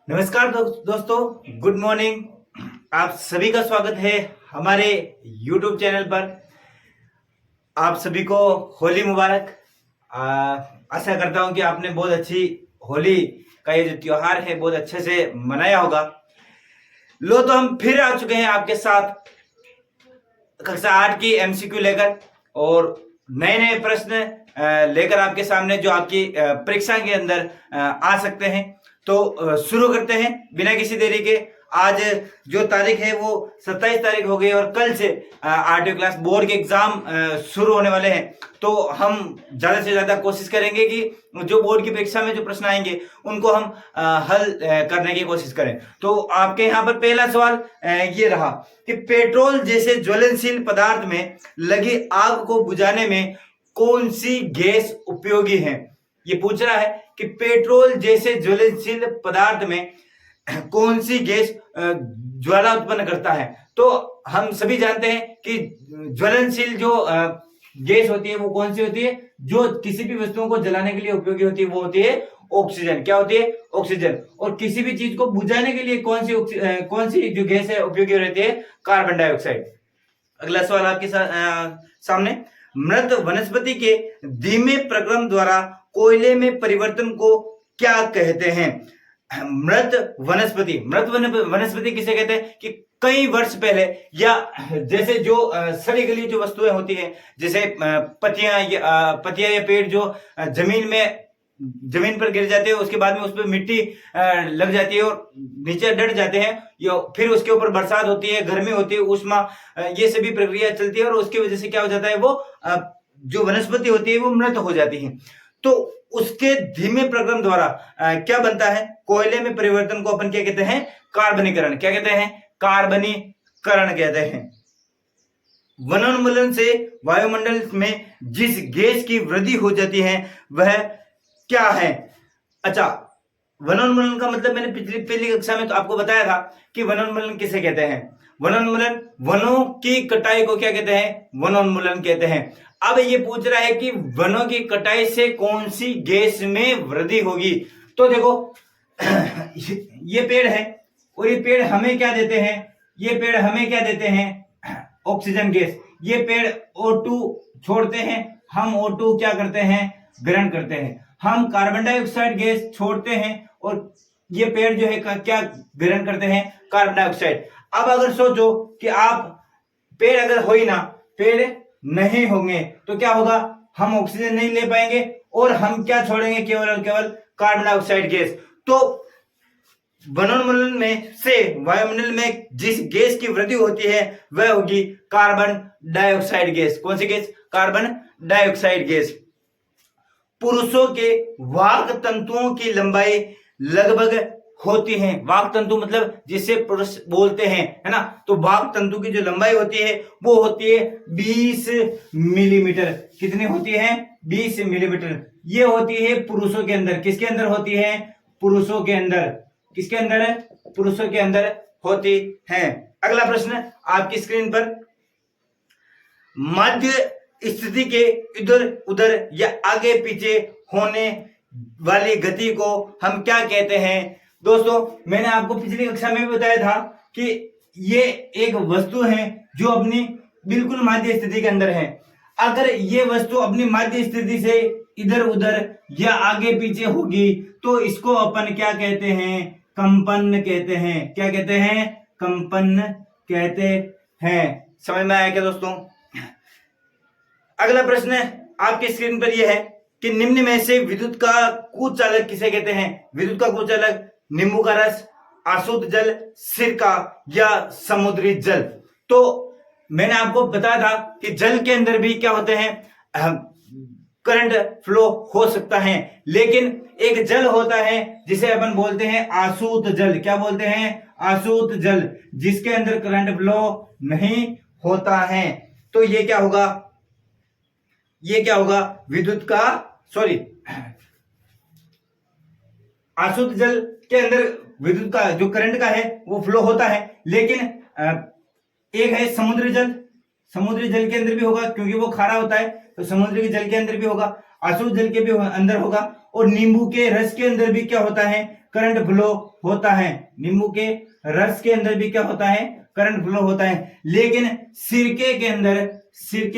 नमस्कार दोस्तों, good morning. आप सभी का स्वागत है हमारे YouTube चैनल पर। आप सभी को होली मुबारक। आशा करता हूं कि आपने बहुत अच्छी होली का ये जो त्योहार है बहुत अच्छे से मनाया होगा। लो तो हम फिर आ चुके हैं आपके साथ कक्षा 8 की MCQ लेकर और नए नए प्रश्न लेकर आपके सामने जो आपकी परीक्षा के अंदर आ सकते हैं। तो शुरू करते हैं बिना किसी देरी के। आज जो तारीख है वो 27 तारीख हो गई और कल से 8वीं क्लास बोर्ड के एग्जाम शुरू होने वाले हैं। तो हम ज्यादा से ज्यादा कोशिश करेंगे कि जो बोर्ड की परीक्षा में जो प्रश्न आएंगे उनको हम हल करने की कोशिश करें। तो आपके यहाँ पर पहला सवाल ये रहा कि पेट्रोल जैसे ज्वलनशील पदार्थ में लगी आग को बुझाने में कौन सी गैस उपयोगी है। ये पूछ रहा है कि पेट्रोल जैसे ज्वलनशील पदार्थ में कौन सी गैस ज्वाला उत्पन्न करता है। तो हम सभी जानते हैं कि ज्वलनशील जो गैस होती है वो कौन सी होती है, जो किसी भी वस्तुओं को जलाने के लिए उपयोगी होती है वो होती है ऑक्सीजन। क्या होती है? ऑक्सीजन। और किसी भी चीज को बुझाने के लिए कौन सी जो गैस है उपयोगी रहती है? Carbon dioxide. अगला सवाल आपके सामने, मृत वनस्पति के धीमे प्रक्रम द्वारा कोयले में परिवर्तन को क्या कहते हैं? मृत वनस्पति किसे कहते हैं? कि कई वर्ष पहले या जैसे जो सड़ी गली जो वस्तुएं होती हैं, जैसे पत्तियां या पेड़ जो जमीन पर गिर जाते हैं, उसके बाद में उस पर मिट्टी लग जाती है और नीचे डट जाते हैं, या फिर उसके ऊपर बरसात होती है, गर्मी होती है, उष्मा, ये सभी प्रक्रिया चलती है और उसकी वजह से क्या हो जाता है, वो जो वनस्पति होती है वो मृत हो जाती है। तो उसके धीमे प्रक्रम द्वारा क्या बनता है? कोयले में परिवर्तन को अपन क्या कहते हैं? कार्बनीकरण। क्या कहते हैं? कार्बनीकरण कहते हैं। वनोन्मूलन से वायुमंडल में जिस गैस की वृद्धि हो जाती है वह क्या है? अच्छा, वनोन्मूलन का मतलब मैंने पहली कक्षा में तो आपको बताया था कि वनोन्मूलन किसे कहते हैं। वनोन्मूलन, वनों की कटाई को क्या कहते हैं? वनोन्मूलन कहते हैं। अब ये पूछ रहा है कि वनों की कटाई से कौन सी गैस में वृद्धि होगी। तो देखो ये पेड़ है और ये पेड़ हमें क्या देते हैं? ये पेड़ हमें क्या देते हैं? Oxygen gas. ये पेड़ O2 छोड़ते हैं, हम O2 क्या करते हैं? ग्रहण करते हैं। हम कार्बन डाइऑक्साइड गैस छोड़ते हैं और ये पेड़ जो है क्या ग्रहण करते हैं? Carbon dioxide. अब अगर सोचो कि आप पेड़ अगर हो ही ना, पेड़ नहीं होंगे तो क्या होगा? हम ऑक्सीजन नहीं ले पाएंगे और हम क्या छोड़ेंगे? केवल और केवल कार्बन डाइऑक्साइड गैस। तो वनोन्मूलन में से वायुमंडल में जिस गैस की वृद्धि होती है वह होगी कार्बन डाइऑक्साइड गैस। कौन सी गैस? Carbon dioxide gas. पुरुषों के वाक तंतुओं की लंबाई लगभग होती है। वाक तंतु मतलब जिससे पुरुष बोलते हैं, है ना। तो वाक तंतु की जो लंबाई होती है वो होती है 20 मिलीमीटर। कितनी होती है? 20 मिलीमीटर। ये होती है पुरुषों के अंदर। किसके अंदर होती है? पुरुषों के अंदर। किसके अंदर है? पुरुषों के अंदर होती है। अगला प्रश्न आपकी स्क्रीन पर, मध्य स्थिति के इधर उधर या आगे पीछे होने वाली गति को हम क्या कहते हैं? दोस्तों, मैंने आपको पिछली कक्षा में भी बताया था कि ये एक वस्तु है जो अपनी बिल्कुल माध्य स्थिति के अंदर है। अगर ये वस्तु अपनी माध्य स्थिति से इधर उधर या आगे पीछे होगी तो इसको अपन क्या कहते हैं? कंपन कहते हैं। क्या कहते हैं? कंपन कहते हैं। समझ में आया क्या दोस्तों? अगला प्रश्न आपकी स्क्रीन पर यह है कि निम्न में से विद्युत का कुचालक किसे कहते हैं? विद्युत का कुचालक नींबू का रस, अशुद्ध जल, सिरका या समुद्री जल। तो मैंने आपको बताया था कि जल के अंदर भी क्या होते हैं? करंट फ्लो हो सकता है, लेकिन एक जल होता है जिसे अपन बोलते हैं अशुद्ध जल। क्या बोलते हैं? अशुद्ध जल, जिसके अंदर करंट फ्लो नहीं होता है। तो ये क्या होगा? ये क्या होगा? विद्युत का अशुद्ध जल के अंदर विद्युत का जो करंट का है वो फ्लो होता है, लेकिन एक है समुद्री जल। समुद्री जल के अंदर भी होगा क्योंकि वो खारा होता है, तो समुद्री जल के अंदर भी होगा, अशुद्ध जल के भी अंदर होगा, और नींबू के रस के अंदर भी क्या होता है? करंट फ्लो होता है, नींबू के रस के अंदर भी क्या होता है, करंट फ्लो होता है, लेकिन सिरके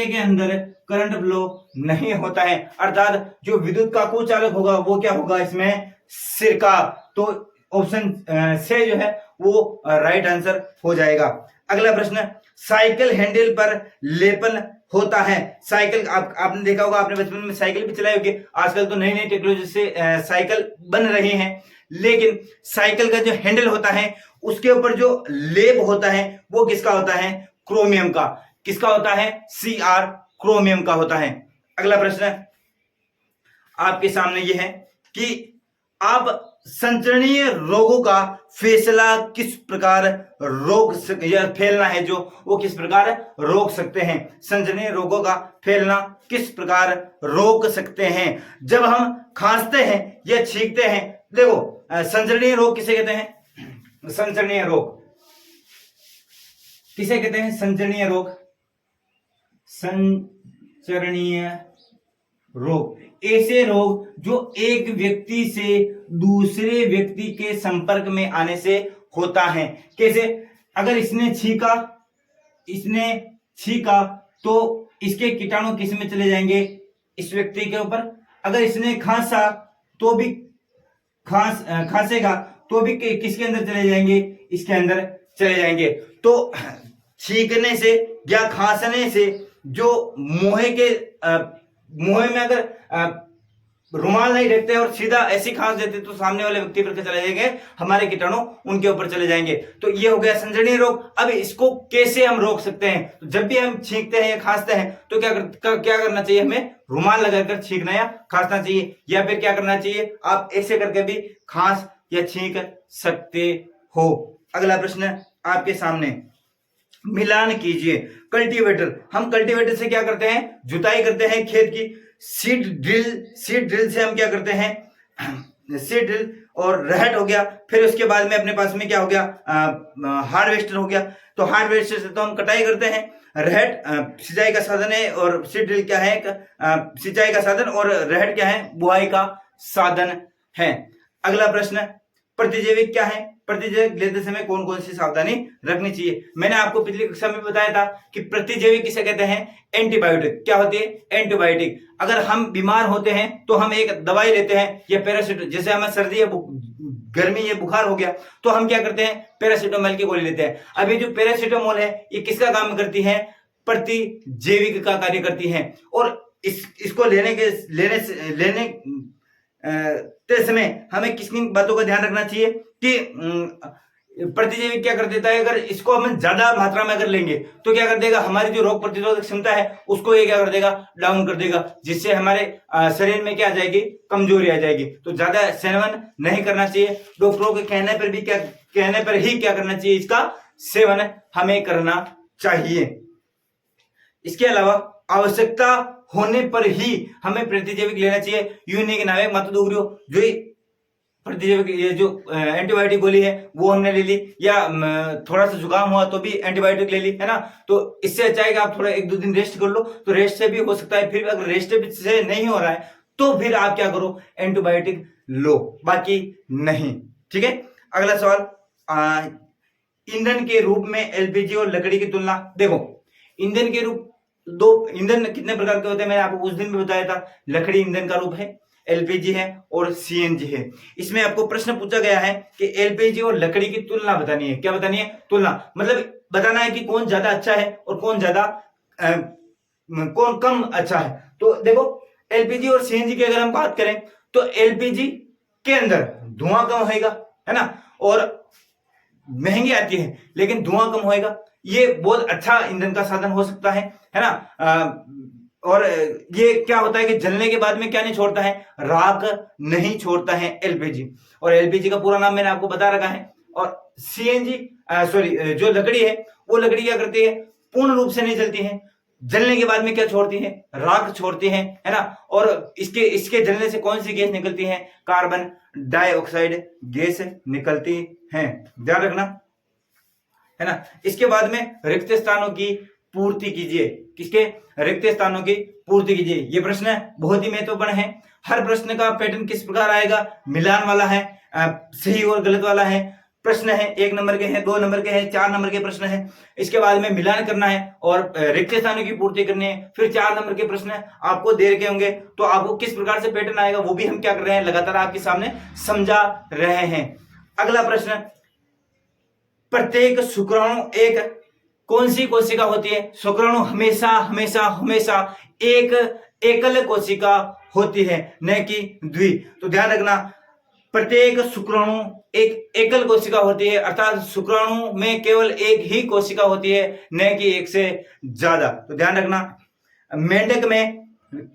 के अंदर करंट फ्लो नहीं होता है, अर्थात जो विद्युत का कुचालक होगा वो क्या होगा इसमें, सिरका। तो ऑप्शन से जो है वो राइट आंसर हो जाएगा। अगला प्रश्न, साइकिल हैंडल पर लेपन होता है। साइकिल आपने देखा होगा, आपने बचपन में साइकिल भी चलाई होगी, आजकल तो नई नई टेक्नोलॉजी से साइकिल बन रही हैं, लेकिन साइकिल का जो हैंडल होता है उसके ऊपर जो लेप होता है वो किसका होता है, क्रोमियम का। किसका होता है, Cr, क्रोमियम का होता है। अगला प्रश्न आपके सामने ये है कि आप संचरणीय रोगों का फैसला किस प्रकार रोक या फैलना है जो वो किस प्रकार रोक सकते हैं। संचरणीय रोगों का फैलना किस प्रकार रोक सकते हैं। जब हम खांसते हैं या छींकते हैं, देखो संचरणीय रोग किसे कहते हैं, संचरणीय रोग किसे कहते हैं, संचरणीय रोग, संचरणीय रोग ऐसे रोग जो एक व्यक्ति से दूसरे व्यक्ति के संपर्क में आने से होता है। कैसे, अगर इसने छींका तो इसके कीटाणु किस में चले जाएंगे, इस व्यक्ति के ऊपर। अगर इसने खांसा तो भी खांसेगा तो भी किसके अंदर चले जाएंगे, इसके अंदर चले जाएंगे। तो छींकने से या खांसने से जो मुंह में अगर रुमाल नहीं रखते और सीधा ऐसी खांस देते तो सामने वाले व्यक्ति पर चले जाएंगे, हमारे कीटाणु उनके ऊपर चले जाएंगे। तो ये हो गया संचरणीय रोग। अब इसको कैसे हम रोक सकते हैं, तो जब भी हम छींकते हैं या खांसते हैं तो क्या करना चाहिए, हमें रुमाल लगाकर छींकना या खांसना चाहिए, या फिर क्या करना चाहिए, आप ऐसे करके भी खांस या छींक सकते हो। अगला प्रश्न आपके सामने, मिलान कीजिए। कल्टीवेटर, हम कल्टीवेटर से क्या करते हैं, जुताई करते हैं खेत की। सीड ड्रिल से हम क्या करते हैं, सीड ड्रिल और रहट हो गया। फिर उसके बाद में अपने पास में क्या हो गया, हार्वेस्टर हो गया। तो हार्वेस्टर से तो हम कटाई करते हैं, रहट सिंचाई का साधन है और सीड ड्रिल क्या है, सिंचाई का साधन, और रहट क्या है, बुआई का साधन है। अगला प्रश्न, प्रतिजैविक क्या है, प्रतिजैविक लेते समय कौन कौन सी सावधानी रखनी चाहिए। मैंने आपको पिछली कक्षा में बताया था कि प्रतिजैविक किसे कहते हैं, एंटीबायोटिक। क्या होती है, एंटीबायोटिक। अगर हम बीमार होते हैं तो हम एक दवाई लेते हैं या पैरासिटामोल, जैसे हमें सर्दी या गर्मी या बुखार हो गया तो हम क्या करते हैं, पैरासिटामोल की गोली लेते हैं। अभी जो पैरासिटामोल है ये किसका काम करती है, प्रतिजैविक का कार्य करती है। और इसको लेने समय हमें किन बातों का ध्यान रखना चाहिए कि प्रतिजैविक क्या कर देता है, अगर इसको हम ज्यादा मात्रा में अगर लेंगे तो क्या कर देगा, हमारी जो रोग प्रतिरोधक क्षमता है उसको ये क्या कर देगा, डाउन कर देगा, जिससे हमारे शरीर में क्या आ जाएगी, कमजोरी आ जाएगी। तो ज्यादा सेवन नहीं करना चाहिए। डॉक्टरों के कहने पर ही क्या करना चाहिए, इसका सेवन हमें करना चाहिए। इसके अलावा आवश्यकता होने पर ही हमें प्रतिजैविक लेना चाहिए। यूं नहीं कि नावे मत दोगरियो, जो प्रतिजैविक ये जो एंटीबायोटिक गोली है वो हमने ले ली, या थोड़ा सा जुकाम हुआ तो भी एंटीबायोटिक ले ली, है ना। तो इससे अच्छा है कि आप थोड़ा 1-2 दिन रेस्ट कर लो, तो रेस्ट से भी हो सकता है। फिर अगर रेस्ट से नहीं हो रहा है तो फिर आप क्या करो, एंटीबायोटिक लो, बाकी नहीं। ठीक है। अगला सवाल, ईंधन के रूप में एलपीजी और लकड़ी की तुलना। देखो ईंधन के रूप, दो ईंधन कितने प्रकार के होते हैं, मैंने आपको उस दिन भी बताया था। लकड़ी ईंधन का रूप है, एलपीजी है और सीएनजी है। इसमें आपको प्रश्न पूछा गया है कि एलपीजी और लकड़ी की तुलना बतानी है। क्या बतानी है, तुलना, मतलब बताना है कि कौन ज्यादा अच्छा है और कौन कम अच्छा है। तो देखो एलपीजी और सीएनजी की अगर हम बात करें तो एलपीजी के अंदर धुआं कम होगा, है ना, और महंगी आती है लेकिन धुआं कम होएगा। ये बहुत अच्छा ईंधन का साधन हो सकता है ना। और ये क्या होता है कि जलने के बाद में क्या नहीं छोड़ता है, राख नहीं छोड़ता है एलपीजी। और एलपीजी का पूरा नाम मैंने आपको बता रखा है। और सीएनजी जो लकड़ी है वो लकड़ी क्या करती है, पूर्ण रूप से नहीं जलती है, जलने के बाद में क्या छोड़ती है, राख छोड़ती है ना। और इसके जलने से कौन सी गैस निकलती है, कार्बन डाइऑक्साइड गैस निकलती है, ध्यान रखना, है ना। इसके बाद में रिक्त स्थानों की पूर्ति कीजिए। किसके, रिक्त स्थानों की पूर्ति कीजिए। ये प्रश्न बहुत ही महत्वपूर्ण है। हर प्रश्न का पैटर्न किस प्रकार आएगा, मिलान वाला है, सही और गलत वाला है, प्रश्न है 1 नंबर के हैं, 2 नंबर के हैं, 4 नंबर के प्रश्न है, इसके बाद में मिलान करना है और रिक्त स्थानों की पूर्ति करनी है, फिर 4 नंबर के प्रश्न आपको दे रखे होंगे, तो आपको किस प्रकार से पैटर्न आएगा वो भी हम क्या कर रहे हैं, लगातार आपके सामने समझा रहे हैं। अगला प्रश्न, प्रत्येक शुक्राणु एक कौन सी कोशिका होती है? शुक्राणु हमेशा हमेशा हमेशा एक एकल कोशिका होती है, न कि द्वि। तो ध्यान रखना, प्रत्येक शुक्राणु एक एकल कोशिका होती है, अर्थात शुक्राणु में केवल एक ही कोशिका होती है, न कि एक से ज्यादा। तो ध्यान रखना, मेंढक में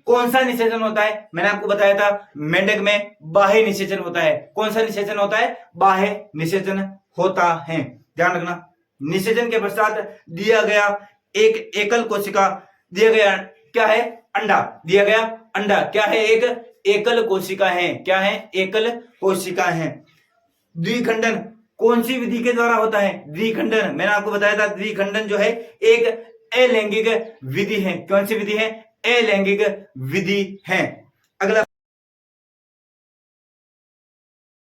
कौन सा निषेचन होता है? मैंने आपको बताया था मेंढक में बाह्य निषेचन होता है। कौन सा निषेचन होता है? बाह्य निषेचन होता है। ध्यान रखना, निषेचन के पश्चात दिया गया एक एकल कोशिका, दिया गया क्या है? अंडा। दिया गया अंडा क्या है? एक एकल कोशिका है। क्या है? एकल कोशिका है। द्विखंडन कौन सी विधि के द्वारा होता है? द्विखंडन मैंने आपको बताया था, द्विखंडन जो है एक अलैंगिक विधि है। कौन सी विधि है? अलैंगिक विधि है। अगला